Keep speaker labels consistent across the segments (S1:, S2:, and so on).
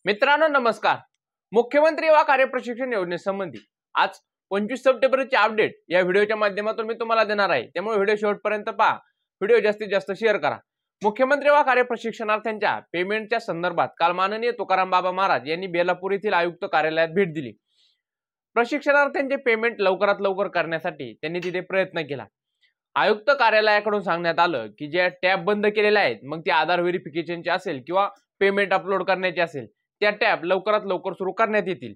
S1: मित्रांनो नमस्कार। मुख्यमंत्री युवा कार्यप्रशिक्षण योजनेसंबंधी आज 25 सप्टेंबरची अपडेट या व्हिडिओच्या माध्यमातून मी तुम्हाला देणार आहे, त्यामुळे व्हिडिओ शेवटपर्यंत पहा। व्हिडिओ जास्तीत जास्त शेअर करा। मुख्यमंत्री युवा कार्यप्रशिक्षणार्थ्यांच्या पेमेंटच्या संदर्भात काल माननीय तुकाराम बाबा महाराज यांनी बेलापूर येथील आयुक्त कार्यालयात भेट दिली। प्रशिक्षणार्थ्यांचे पेमेंट लवकरात लवकर करण्यासाठी त्यांनी तिथे प्रयत्न केला। आयुक्त कार्यालयाकडून सांगण्यात आलं की जे टॅब बंद केलेले आहेत, मग ते आधार व्हेरिफिकेशनचे असेल किंवा पेमेंट अपलोड करण्याचे असेल, त्या टॅब लवकरात लवकर सुरू करण्यात येतील।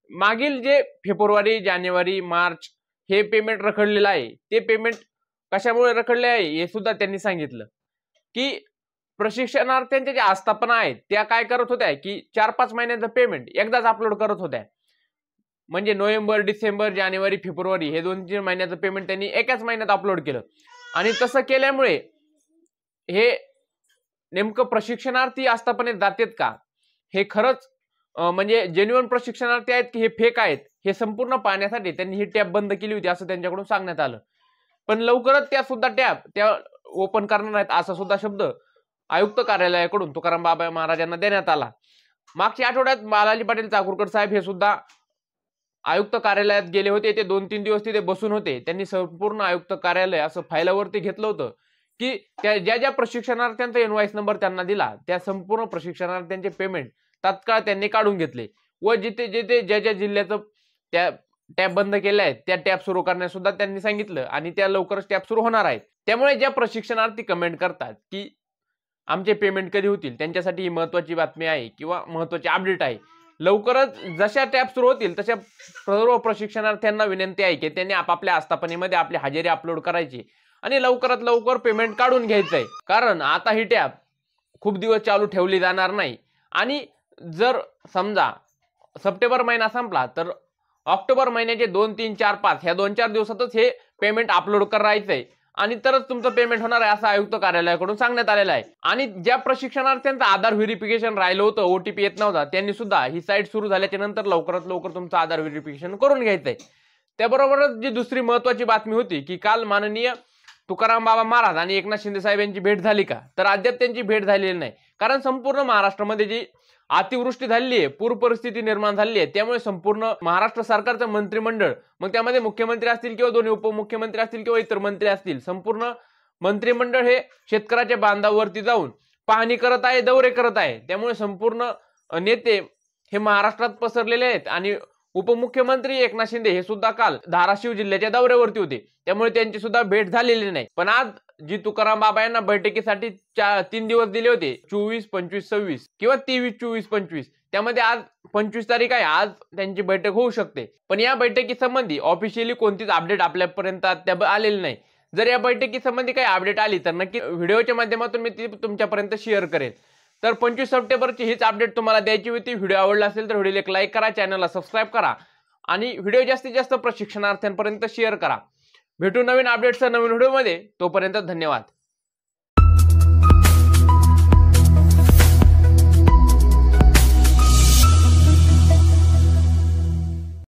S1: मागील जे फेब्रुवारी, जानेवारी, मार्च हे पेमेंट रखडलेलं आहे, ते पेमेंट कशामुळे रखडले आहे हे सुद्धा त्यांनी सांगितलं की प्रशिक्षणार्थ्यांच्या ज्या आस्थापना आहेत त्या काय करत होत्या की 4-5 महिन्याचं पेमेंट एकदाच अपलोड करत होत्या। म्हणजे नोव्हेंबर, डिसेंबर, जानेवारी, फेब्रुवारी हे 2-3 महिन्याचं पेमेंट त्यांनी एकाच महिन्यात अपलोड केलं। आणि तसं केल्यामुळे हे नेमकं प्रशिक्षणार्थी आस्थापनेत जातात का, हे खरंच म्हणजे जेन्युइन प्रशिक्षणार्थी आहेत की हे फेक आहेत, हे संपूर्ण पाहण्यासाठी त्यांनी ही टॅब बंद केली होती असं त्यांच्याकडून सांगण्यात आलं। पण लवकरच त्या सुद्धा टॅब त्या ओपन करणार आहेत असा सुद्धा शब्द आयुक्त कार्यालयाकडून तुकाराम बाबा महाराजांना देण्यात आला। मागच्या आठवड्यात बालाजी पाटील चाकूरकर साहेब हे सुद्धा आयुक्त कार्यालयात गेले होते। ते 2-3 दिवस तिथे बसून होते। त्यांनी संपूर्ण आयुक्त कार्यालय असं फाईलवरती घेतलं होतं की त्या ज्या प्रशिक्षणार्थ्यांचा इनवॉइस नंबर त्यांना दिला त्या संपूर्ण प्रशिक्षणार्थ्यांचे पेमेंट तात्काळ त्यांनी काढून घेतले व जिथे ज्या जिल्ह्याचं त्या टॅब बंद केल्या आहेत त्या टॅब सुरू करण्यास सुद्धा त्यांनी सांगितलं आणि त्या लवकरच टॅब सुरू होणार आहेत। त्यामुळे ज्या प्रशिक्षणार्थी कमेंट करतात की आमचे पेमेंट कधी होतील, त्यांच्यासाठी ही महत्त्वाची बातमी आहे किंवा महत्त्वाची अपडेट आहे। लवकरच जशा टॅब सुरू होतील तशा सर्व प्रशिक्षणार्थ्यांना विनंती आहे की त्यांनी आपापल्या आस्थापनेमध्ये आपली हजेरी अपलोड करायची आणि लवकरात लवकर पेमेंट काढून घ्यायचंय। कारण आता ही टॅब खूप दिवस चालू ठेवली जाणार नाही आणि जर समजा सप्टेंबर महिना संपला तर ऑक्टोबर महिन्याचे 2, 3, 4, 5 ह्या 2-4 दिवसातच हे पेमेंट अपलोड करायचंय आणि तरच तुमचं पेमेंट होणार आहे असं आयुक्त कार्यालयाकडून सांगण्यात आलेलं आहे। आणि ज्या प्रशिक्षणार्थ्यांचं आधार व्हेरिफिकेशन राहिलं होतं, ओटीपी येत नव्हता, त्यांनी सुद्धा ही साईट सुरू झाल्याच्या नंतर लवकरात लवकर तुमचं आधार व्हेरिफिकेशन करून घ्यायचंय। त्याबरोबरच जी दुसरी महत्त्वाची बातमी होती की काल माननीय तुकाराम बाबा महाराज आणि एकनाथ शिंदे साहेब यांची भेट झाली का, तर अद्याप त्यांची भेट झालेली नाही। कारण संपूर्ण महाराष्ट्रामध्ये जी अतिवृष्टी झाली आहे, पूर परिस्थिती निर्माण झाली आहे, त्यामुळे संपूर्ण महाराष्ट्र सरकारचं मंत्रिमंडळ, मग त्यामध्ये मुख्यमंत्री असतील किंवा दोन्ही उपमुख्यमंत्री असतील किंवा इतर मंत्री असतील, संपूर्ण मंत्रिमंडळ हे शेतकऱ्याच्या बांधावरती जाऊन पाहणी करत आहे, दौरे करत आहे। त्यामुळे संपूर्ण नेते हे महाराष्ट्रात पसरलेले आहेत आणि उपमुख्यमंत्री एकनाथ शिंदे हे सुद्धा काल धाराशिव जिल्ह्याच्या दौऱ्यावरती होते, त्यामुळे त्यांची सुद्धा भेट झालेली नाही। पण आज जी तुकाराम बाबा यांना बैठकीसाठी 3 दिवस दिले होते, 24, 25, 26 किंवा 23, 24, 25, त्यामध्ये आज 25 तारीख आहे, आज त्यांची बैठक होऊ शकते। पण या बैठकीसंबंधी ऑफिशियली कोणतीच अपडेट आपल्यापर्यंत आलेली नाही। जर या बैठकीसंबंधी काही अपडेट आली तर नक्की व्हिडिओच्या माध्यमातून मी ती तुमच्यापर्यंत शेअर करेन। तर 25 सप्टेंबरची हीच अपडेट तुम्हाला द्यायची होती। व्हिडिओ आवडला असेल तर व्हिडिओला एक लाईक करा, चॅनलला सबस्क्राईब करा आणि व्हिडिओ जास्तीत जास्त प्रशिक्षणार्थ्यांपर्यंत शेअर करा। भेटू नवीन अपडेट्सच्या नवीन व्हिडिओमध्ये, तोपर्यंत धन्यवाद।